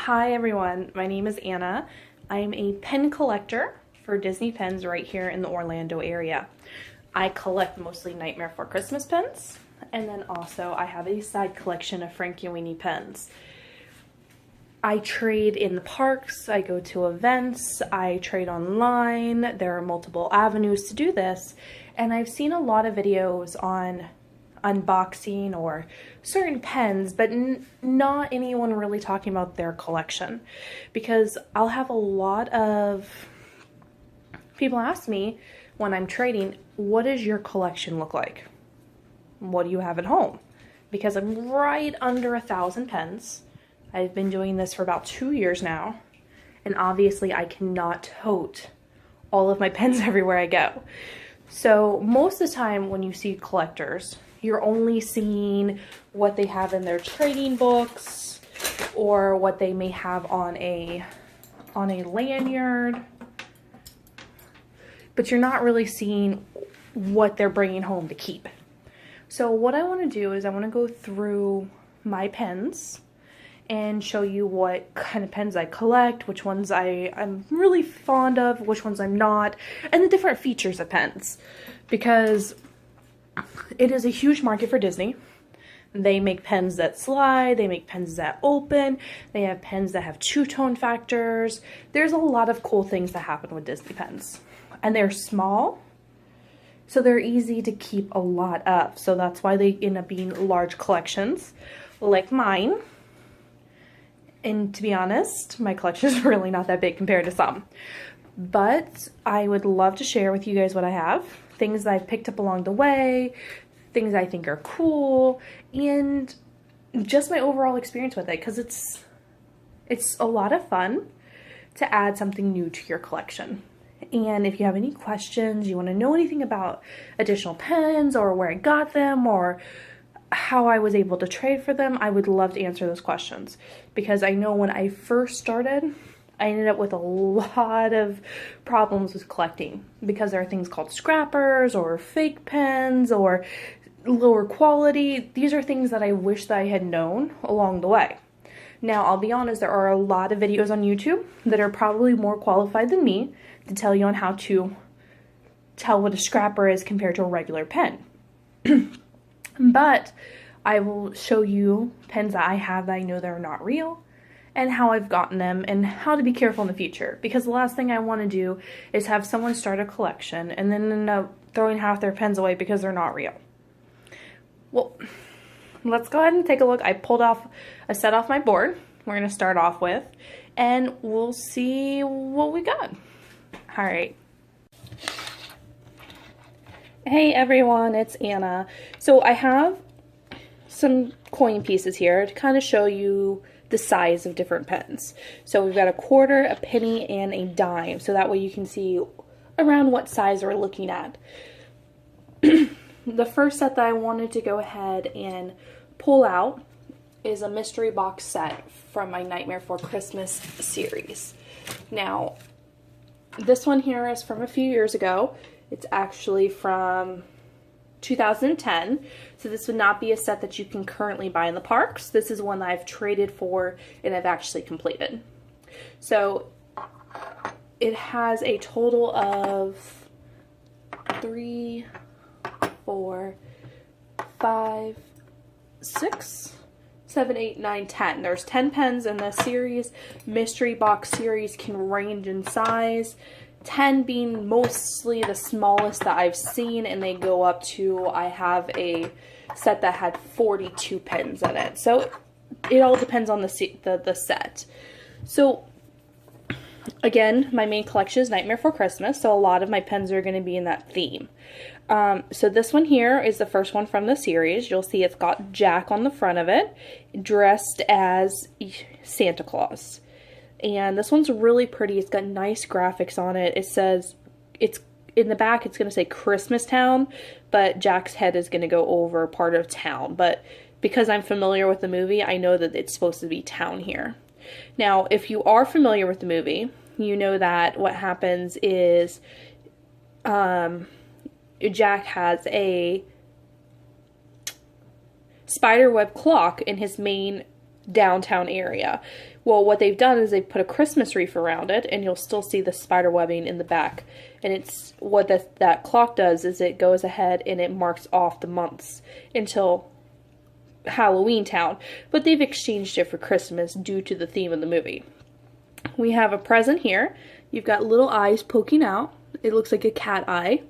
Hi everyone, my name is Anna. I'm a pen collector for Disney pens right here in the Orlando area. I collect mostly Nightmare Before Christmas pens, and then also I have a side collection of frankenweenie pens. I trade in the parks, I go to events, I trade online. There are multiple avenues to do this, and I've seen a lot of videos on unboxing or certain pens, but not anyone really talking about their collection, because I'll have a lot of people ask me when I'm trading, what does your collection look like? What do you have at home? Because I'm right under 1,000 pens. I've been doing this for about 2 years now, and obviously I cannot tote all of my pens everywhere I go. So most of the time when you see collectors, you're only seeing what they have in their trading books or what they may have on a lanyard, but you're not really seeing what they're bringing home to keep. So what I want to do is I want to go through my pens and show you what kind of pens I collect, which ones I'm really fond of, which ones I'm not, and the different features of pens, because it is a huge market for Disney. They make pens that slide, they make pens that open, they have pens that have two-tone factors. There's a lot of cool things that happen with Disney pens. And they're small, so they're easy to keep a lot of. So that's why they end up being large collections, like mine. And to be honest, my collection is really not that big compared to some. But I would love to share with you guys what I have. Things that I've picked up along the way, things I think are cool, and just my overall experience with it, because it's a lot of fun to add something new to your collection. And if you have any questions, you want to know anything about additional pens or where I got them or how I was able to trade for them, I would love to answer those questions, because I know when I first started, I ended up with a lot of problems with collecting, because there are things called scrappers or fake pens or lower quality. These are things that I wish that I had known along the way. Now, I'll be honest, there are a lot of videos on YouTube that are probably more qualified than me to tell you on how to tell what a scrapper is compared to a regular pen. But I will show you pens that I have that I know they're not real, and how I've gotten them, and how to be careful in the future. Because the last thing I want to do is have someone start a collection and then end up throwing half their pens away because they're not real. Well, let's go ahead and take a look. I pulled off a set off my board. We're going to start off with, and we'll see what we got. All right. Hey everyone, it's Anna. So I have some coin pieces here to kind of show you the size of different pens. So we've got a quarter, a penny, and a dime, so that way you can see around what size we're looking at. The first set that I wanted to go ahead and pull out is a mystery box set from my Nightmare Before Christmas series. Now, this one here is from a few years ago. It's actually from 2010, so this would not be a set that you can currently buy in the parks. This is one that I've traded for and I've actually completed. So it has a total of 3, 4, 5, 6, 7, 8, 9, 10. There's 10 pens in the series. Mystery box series can range in size, 10 being mostly the smallest that I've seen, and they go up to, I have a set that had 42 pens in it. So it all depends on the set. So again, my main collection is Nightmare Before Christmas, so a lot of my pens are going to be in that theme. So this one here is the first one from the series. You'll see it's got Jack on the front of it, dressed as Santa Claus. And this one's really pretty. It's got nice graphics on it. It says, it's in the back, it's going to say Christmas Town, but Jack's head is going to go over part of town. But because I'm familiar with the movie, I know that it's supposed to be town here. Now, if you are familiar with the movie, you know that what happens is Jack has a spiderweb clock in his main downtown area. Well, what they've done is they've put a Christmas wreath around it, and you'll still see the spider webbing in the back. And it's what that clock does is it goes ahead and it marks off the months until Halloween Town. But they've exchanged it for Christmas due to the theme of the movie. We have a present here. You've got little eyes poking out. It looks like a cat eye.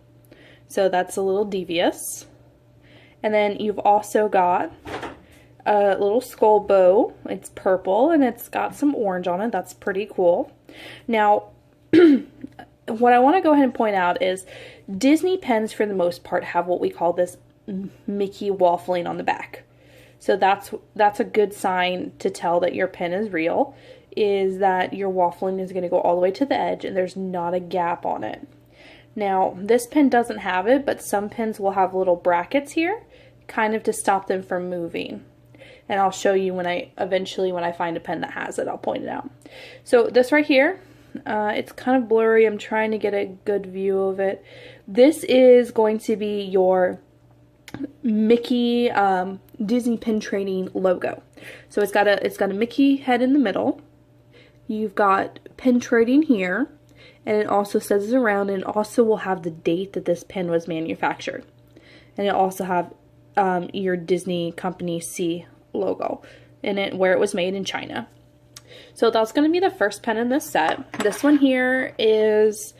So that's a little devious. And then you've also got a little skull bow. It's purple and it's got some orange on it. That's pretty cool. Now, what I want to go ahead and point out is Disney pens for the most part have what we call this Mickey waffling on the back. So that's a good sign to tell that your pen is real, is that your waffling is going to go all the way to the edge and there's not a gap on it. Now, this pen doesn't have it, but some pens will have little brackets here, kind of to stop them from moving. And I'll show you when I find a pen that has it, I'll point it out. So this right here, it's kind of blurry. I'm trying to get a good view of it. This is going to be your Mickey Disney Pen Trading logo. So it's got a Mickey head in the middle. You've got pen trading here, and it also says it around, and it also will have the date that this pen was manufactured. And it also have your Disney Company C logo in it, where it was made in China. So that's going to be the first pen in this set. This one here is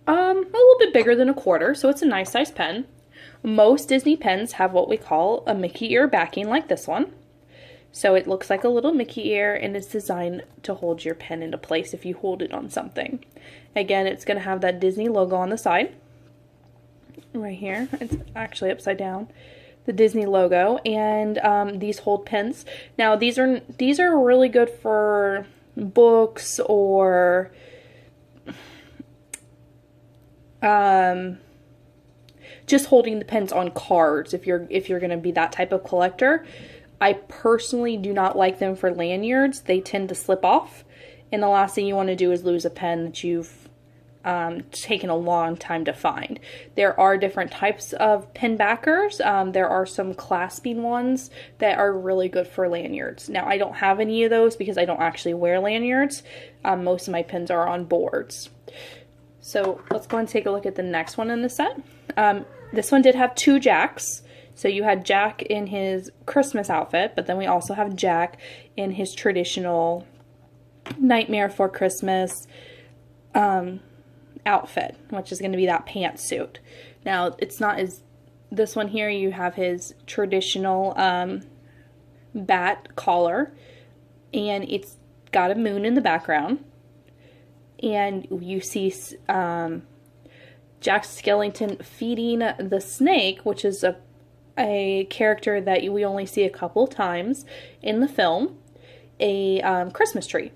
a little bit bigger than a quarter, so it's a nice size pen. Most Disney pens have what we call a Mickey ear backing, like this one. So it looks like a little Mickey ear, and it's designed to hold your pen into place if you hold it on something. Again, it's going to have that Disney logo on the side. Right here. It's actually upside down. The Disney logo, and these hold pens. Now these are really good for books or just holding the pens on cards if you're going to be that type of collector. I personally do not like them for lanyards. They tend to slip off, and the last thing you want to do is lose a pen that you've taken a long time to find. There are different types of pen backers. There are some clasping ones that are really good for lanyards. Now, I don't have any of those because I don't actually wear lanyards. Most of my pens are on boards. So let's go and take a look at the next one in the set. This one did have two Jacks. So you had Jack in his Christmas outfit, but then we also have Jack in his traditional Nightmare Before Christmas outfit, which is going to be that pantsuit. Now, it's not as, this one here, you have his traditional bat collar, and it's got a moon in the background, and you see Jack Skellington feeding the snake, which is a character that we only see a couple times in the film, a Christmas tree.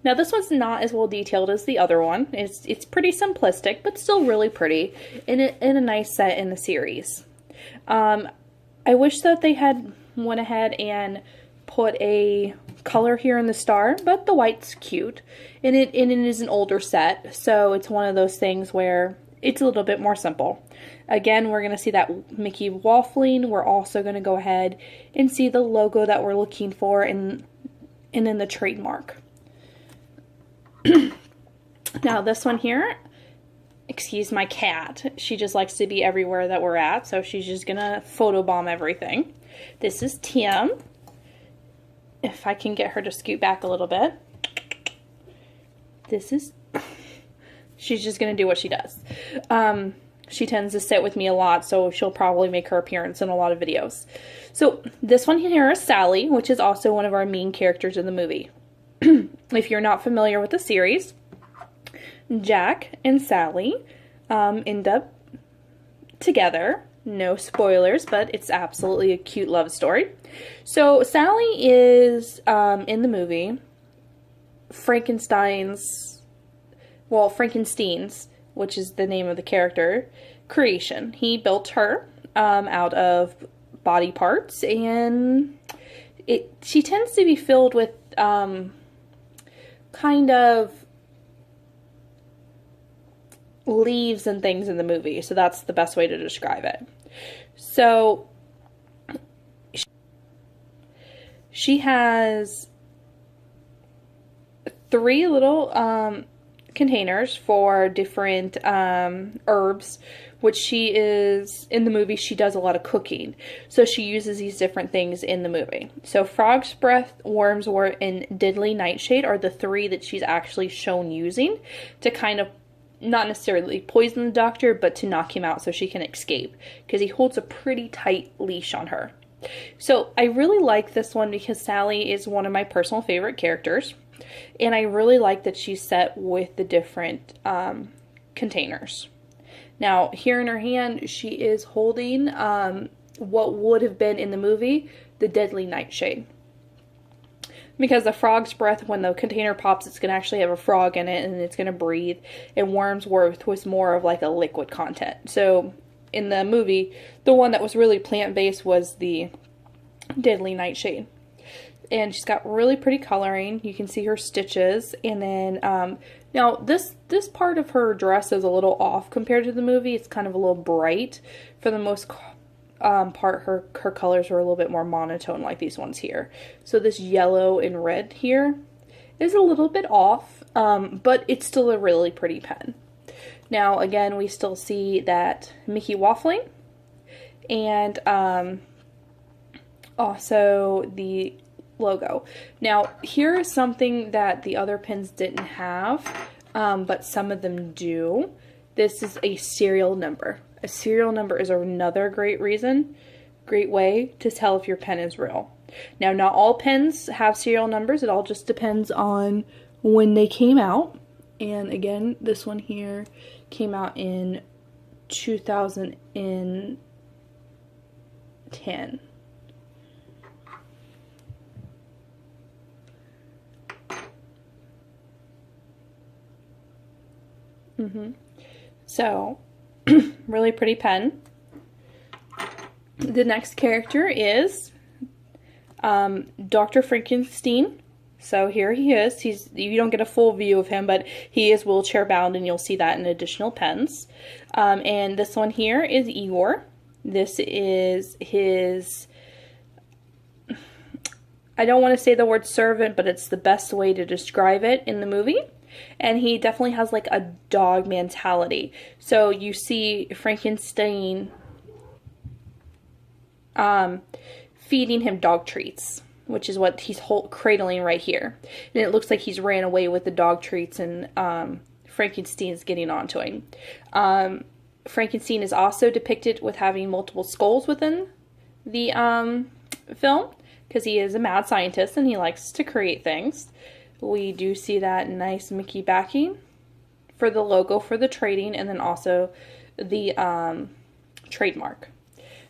Now this one's not as well detailed as the other one. It's pretty simplistic, but still really pretty in a nice set in the series. I wish that they had went ahead and put a color here in the star, but the white's cute, and it is an older set, so it's one of those things where it's a little bit more simple. Again, we're going to see that Mickey waffling. We're also going to go ahead and see the logo that we're looking for and then the trademark. Now this one here, excuse my cat. She just likes to be everywhere that we're at, so she's just going to photobomb everything. This is Tim. If I can get her to scoot back a little bit. She's just going to do what she does. She tends to sit with me a lot, so she'll probably make her appearance in a lot of videos. So this one here is Sally, which is also one of our main characters in the movie. If you're not familiar with the series, Jack and Sally end up together. No spoilers, but it's absolutely a cute love story. So Sally is, in the movie, Frankenstein's, which is the name of the character, creation. He built her out of body parts, and she tends to be filled with kind of leaves and things in the movie, so that's the best way to describe it. So she has 3 little containers for different herbs, which she is, in the movie, she does a lot of cooking. So she uses these different things in the movie. So frog's breath, worm's wort, and deadly nightshade are the 3 that she's actually shown using to kind of not necessarily poison the doctor, but to knock him out so she can escape, because he holds a pretty tight leash on her. So I really like this one because Sally is one of my personal favorite characters. And I really like that she's set with the different containers. Now, here in her hand, she is holding what would have been in the movie, the deadly nightshade. Because the frog's breath, when the container pops, it's going to actually have a frog in it and it's going to breathe. And worm's wort was more of like a liquid content. So, in the movie, the one that was really plant-based was the deadly nightshade. And she's got really pretty coloring. You can see her stitches. And then, now this part of her dress is a little off compared to the movie. It's kind of a little bright. For the most part, her colors are a little bit more monotone like these ones here. So this yellow and red here is a little bit off, but it's still a really pretty pen. Now, again, we still see that Mickey waffling. And also the logo. Now, here is something that the other pens didn't have, but some of them do. This is a serial number. A serial number is another great way to tell if your pen is real. Now, not all pens have serial numbers. It all just depends on when they came out. And again, this one here came out in 2010. So, really pretty pen. The next character is Dr. Frankenstein. So here he is. You don't get a full view of him, but he is wheelchair bound, and you'll see that in additional pens. And this one here is Igor. This is his, I don't want to say the word servant, but it's the best way to describe it in the movie. And he definitely has like a dog mentality. So you see Frankenstein feeding him dog treats, which is what he's cradling right here. And it looks like he's ran away with the dog treats, and Frankenstein's getting onto him. Frankenstein is also depicted with having multiple skulls within the film, because he is a mad scientist and he likes to create things. We do see that nice Mickey backing for the logo for the trading, and then also the trademark.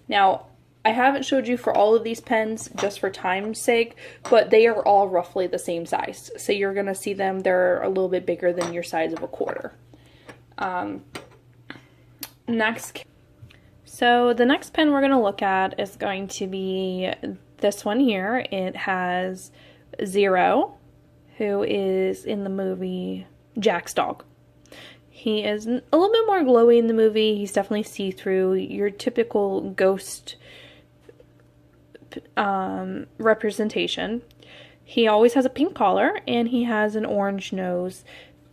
Now, I haven't showed you for all of these pens just for time's sake, but they are all roughly the same size. So you're going to see them, they're a little bit bigger than your size of a quarter. Next. So the next pen we're going to look at is going to be this one here. It has Zero, who is in the movie Jack's dog. He is a little bit more glowy in the movie. He's definitely see-through, your typical ghost representation. He always has a pink collar, and he has an orange nose.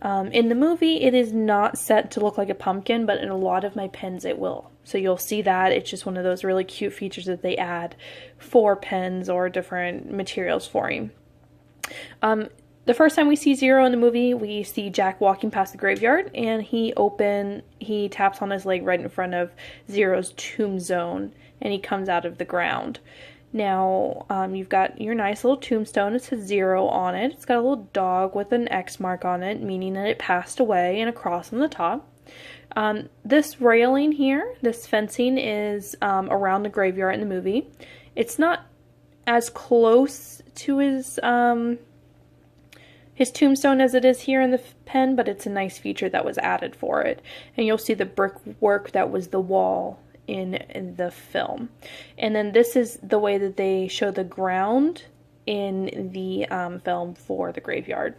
In the movie, it is not set to look like a pumpkin, but in a lot of my pens it will. So you'll see that. It's just one of those really cute features that they add for pens or different materials for him. The first time we see Zero in the movie, we see Jack walking past the graveyard, and he taps on his leg right in front of Zero's tomb zone, and he comes out of the ground. Now, you've got your nice little tombstone. It says Zero on it. It's got a little dog with an X mark on it, meaning that it passed away, and a cross on the top. This railing here, this fencing, is around the graveyard in the movie. It's not as close to his tombstone as it is here in the pen, but it's a nice feature that was added for it. And you'll see the brickwork that was the wall in the film. And then this is the way that they show the ground in the film for the graveyard.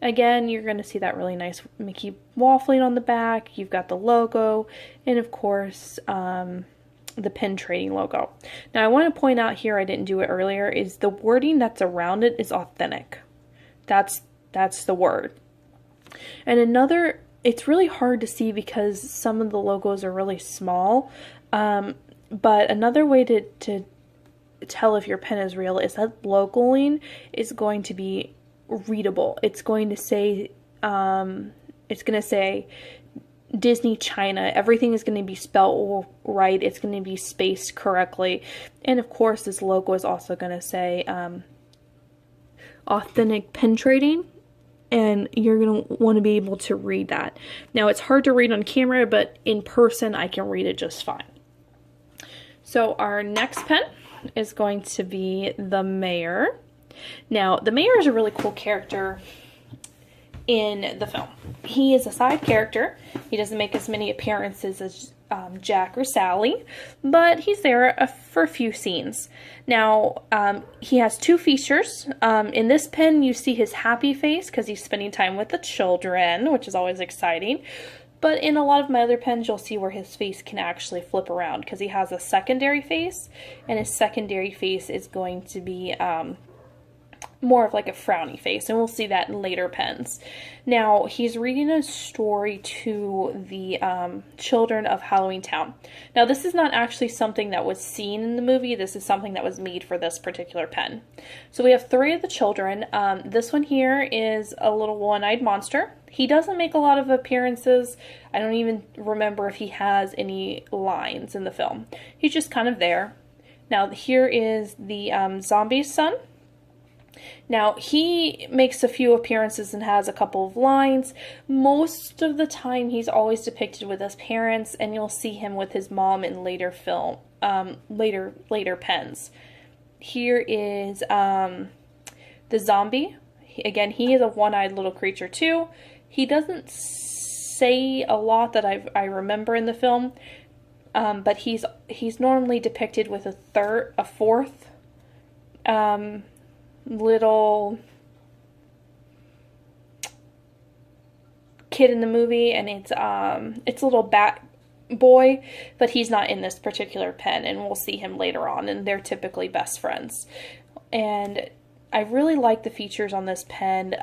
Again, you're going to see that really nice Mickey waffling on the back. You've got the logo, and of course, the pen trading logo. Now I want to point out here, I didn't do it earlier, is the wording that's around it is authentic. That's the word. And another, it's really hard to see because some of the logos are really small, but another way to tell if your pen is real is that logoing is going to be readable. It's going to say Disney China. Everything is going to be spelled right. It's going to be spaced correctly. And of course, this logo is also going to say authentic pen trading. And you're going to want to be able to read that. Now, it's hard to read on camera, but in person, I can read it just fine. So our next pen is going to be the mayor. Now, the mayor is a really cool character in the film. He is a side character. He doesn't make as many appearances as Jack or Sally, but he's there for a few scenes. Now, he has two features. In this pen, you see his happy face because he's spending time with the children, which is always exciting. But in a lot of my other pens, you'll see where his face can actually flip around because he has a secondary face, and his secondary face is going to be more of like a frowny face, and we'll see that in later pens. Now, he's reading a story to the children of Halloween Town. Now, this is not actually something that was seen in the movie. This is something that was made for this particular pen. So we have three of the children. This one here is a little one-eyed monster. He doesn't make a lot of appearances. I don't even remember if he has any lines in the film. He's just kind of there. Now, here is the zombie's son. Now, he makes a few appearances and has a couple of lines. Most of the time, he's always depicted with his parents, and you'll see him with his mom in later pens. Here is the zombie. Again, he is a one-eyed little creature too. He doesn't say a lot that I remember in the film, but he's normally depicted with a fourth little kid in the movie, and it's a little bat boy, but he's not in this particular pen, and we'll see him later on, and they're typically best friends. And I really like the features on this pen.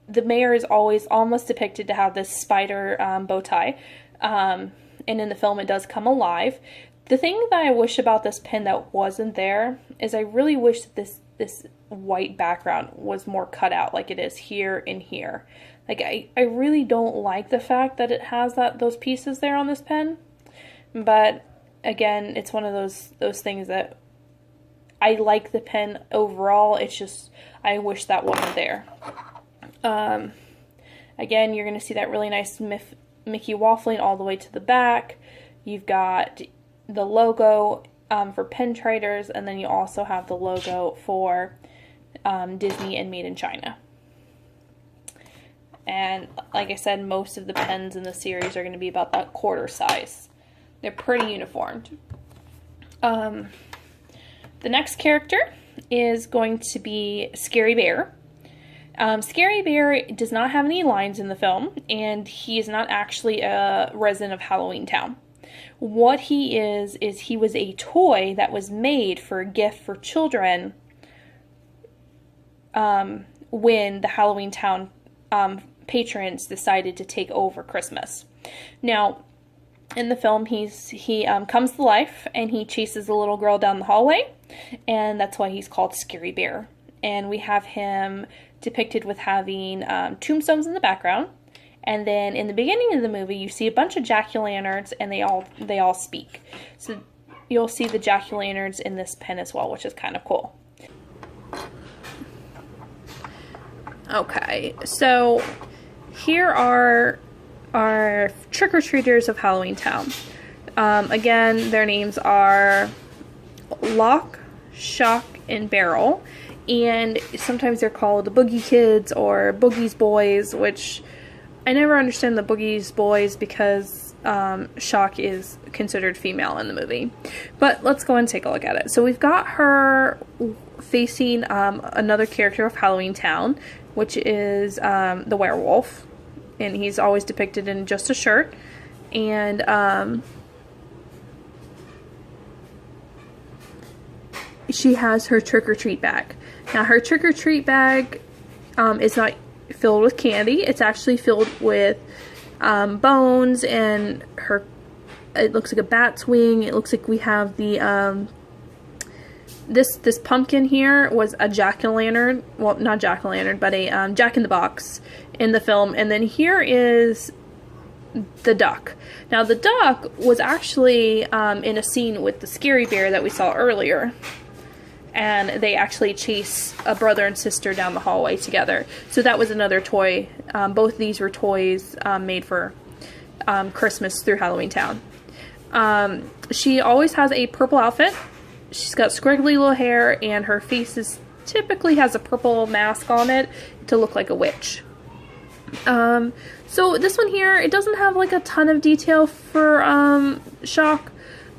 The mayor is always almost depicted to have this spider bow tie, and in the film it does come alive. The thing that I wish about this pen that wasn't there is I really wish that this white background was more cut out like it is here and here. Like, I really don't like the fact that it has those pieces there on this pen. But again, it's one of those things that I like the pen overall. It's just I wish that wasn't there. Again, you're going to see that really nice Mickey waffling all the way to the back. You've got the logo for pen traders, and then you also have the logo for Disney and Made in China. And like I said, most of the pens in the series are going to be about that quarter size. They're pretty uniformed. The next character is going to be Scary Bear. Scary Bear does not have any lines in the film, and he is not actually a resident of Halloween Town. What he is he was a toy that was made for a gift for children when the Halloween Town patrons decided to take over Christmas. Now, in the film, he comes to life, and he chases a little girl down the hallway, and that's why he's called Scary Bear. And we have him depicted with having tombstones in the background. And then in the beginning of the movie, you see a bunch of jack-o'-lanterns, and they all speak. So you'll see the jack-o'-lanterns in this pen as well, which is kind of cool. Okay, so here are our trick-or-treaters of Halloween Town. Again, their names are Lock, Shock, and Barrel. And sometimes they're called the Boogie Kids or Boogie's Boys, which I never understand the Boogie's Boys because Shock is considered female in the movie. But let's go and take a look at it. So we've got her facing another character of Halloween Town, which is the werewolf. And he's always depicted in just a shirt. And she has her trick-or-treat bag. Now her trick-or-treat bag is not filled with candy. It's actually filled with bones, and it looks like a bat's wing. It looks like we have the this pumpkin here was a jack-o'-lantern. Well, not jack-o'-lantern, but a Jack-in-the-Box in the film. And then here is the duck. Now the duck was actually in a scene with the scary bear that we saw earlier. And they actually chase a brother and sister down the hallway together. So that was another toy. Both of these were toys made for Christmas through Halloween Town. She always has a purple outfit. She's got squiggly little hair, and her face typically has a purple mask on it to look like a witch. So this one here, it doesn't have like a ton of detail for Shock,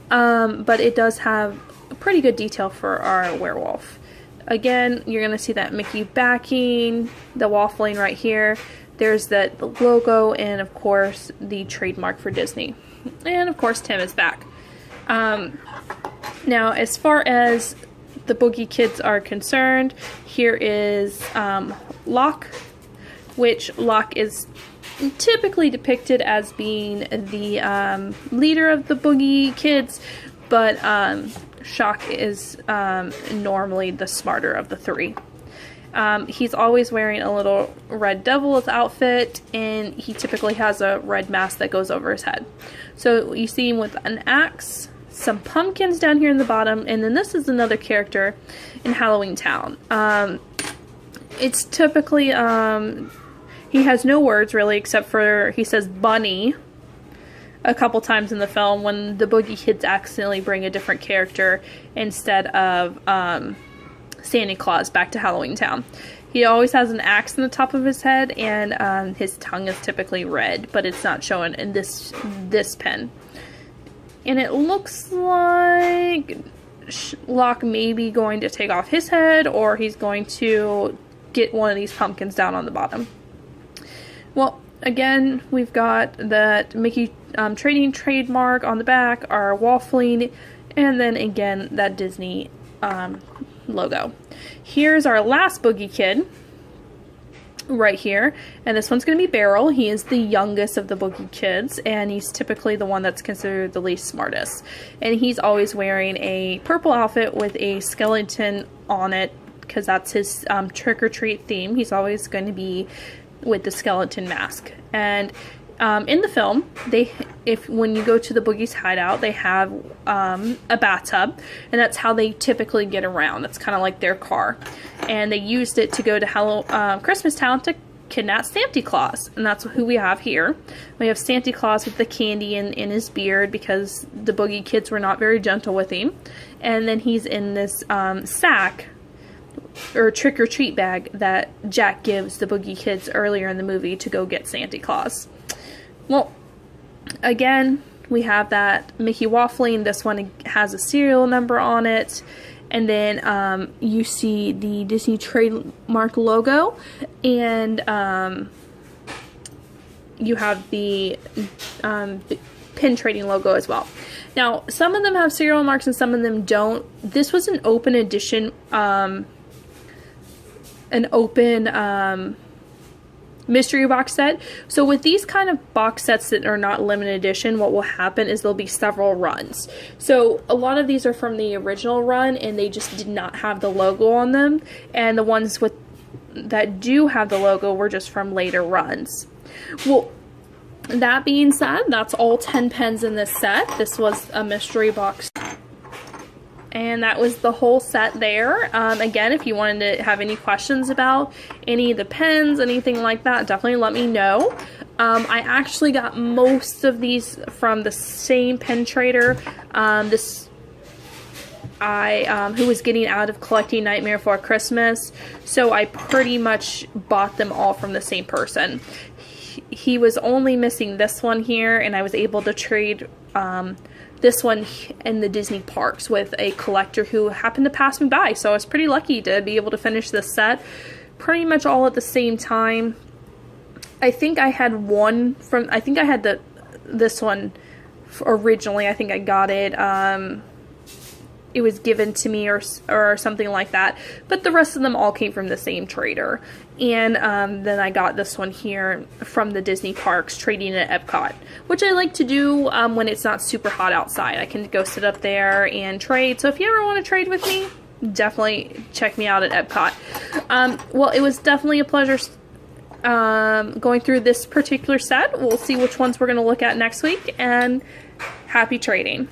but it does have pretty good detail for our werewolf. Again, you're going to see that Mickey backing, the waffling right here. There's the logo, and of course the trademark for Disney. And of course Tim is back. Now as far as the Boogie Kids are concerned, here is Locke, which Locke is typically depicted as being the leader of the Boogie Kids, but Shock is normally the smarter of the three. He's always wearing a little red devil's outfit, and he typically has a red mask that goes over his head. So you see him with an axe, some pumpkins down here in the bottom, and then this is another character in Halloween Town. It's typically, he has no words really, except for he says bunny a couple times in the film when the Boogie Kids accidentally bring a different character instead of Santa Claus back to Halloween Town. He always has an axe in the top of his head, and his tongue is typically red, but it's not shown in this pen. And it looks like Locke may be going to take off his head, or he's going to get one of these pumpkins down on the bottom. Well, again, we've got that Mickey trading trademark on the back, our waffling, and then again that Disney logo. Here's our last Boogie Kid right here, and this one's going to be Beryl. He is the youngest of the Boogie Kids, and he's typically the one that's considered the least smartest. And he's always wearing a purple outfit with a skeleton on it, because that's his trick-or-treat theme. He's always going to be with the skeleton mask. And in the film, when you go to the Boogie's hideout, they have a bathtub, and that's how they typically get around. That's kind of like their car. And they used it to go to Christmas Town to kidnap Santa Claus, and that's who we have here. We have Santa Claus with the candy in his beard, because the Boogie Kids were not very gentle with him. And then he's in this sack, or trick-or-treat bag, that Jack gives the Boogie Kids earlier in the movie to go get Santa Claus. Well, again, we have that Mickey waffling. This one has a serial number on it. And then you see the Disney Trademark logo. And you have the pin trading logo as well. Now, some of them have serial marks and some of them don't. This was an open edition, mystery box set. So with these kind of box sets that are not limited edition, what will happen is there'll be several runs. So a lot of these are from the original run, and they just did not have the logo on them, and the ones that do have the logo were just from later runs. Well, that being said, that's all 10 pens in this set. This was a mystery box, and that was the whole set there. Again, if you wanted to have any questions about any of the pens, anything like that, definitely let me know. I actually got most of these from the same pen trader who was getting out of collecting Nightmare Before Christmas, so I pretty much bought them all from the same person. He was only missing this one here, and I was able to trade this one in the Disney parks with a collector who happened to pass me by. So I was pretty lucky to be able to finish this set pretty much all at the same time. I think I had this one originally. I think I got it it was given to me or something like that. But the rest of them all came from the same trader. And then I got this one here from the Disney parks, trading at Epcot, which I like to do when it's not super hot outside. I can go sit up there and trade. So if you ever want to trade with me, definitely check me out at Epcot. Well, it was definitely a pleasure going through this particular set. We'll see which ones we're going to look at next week, and happy trading.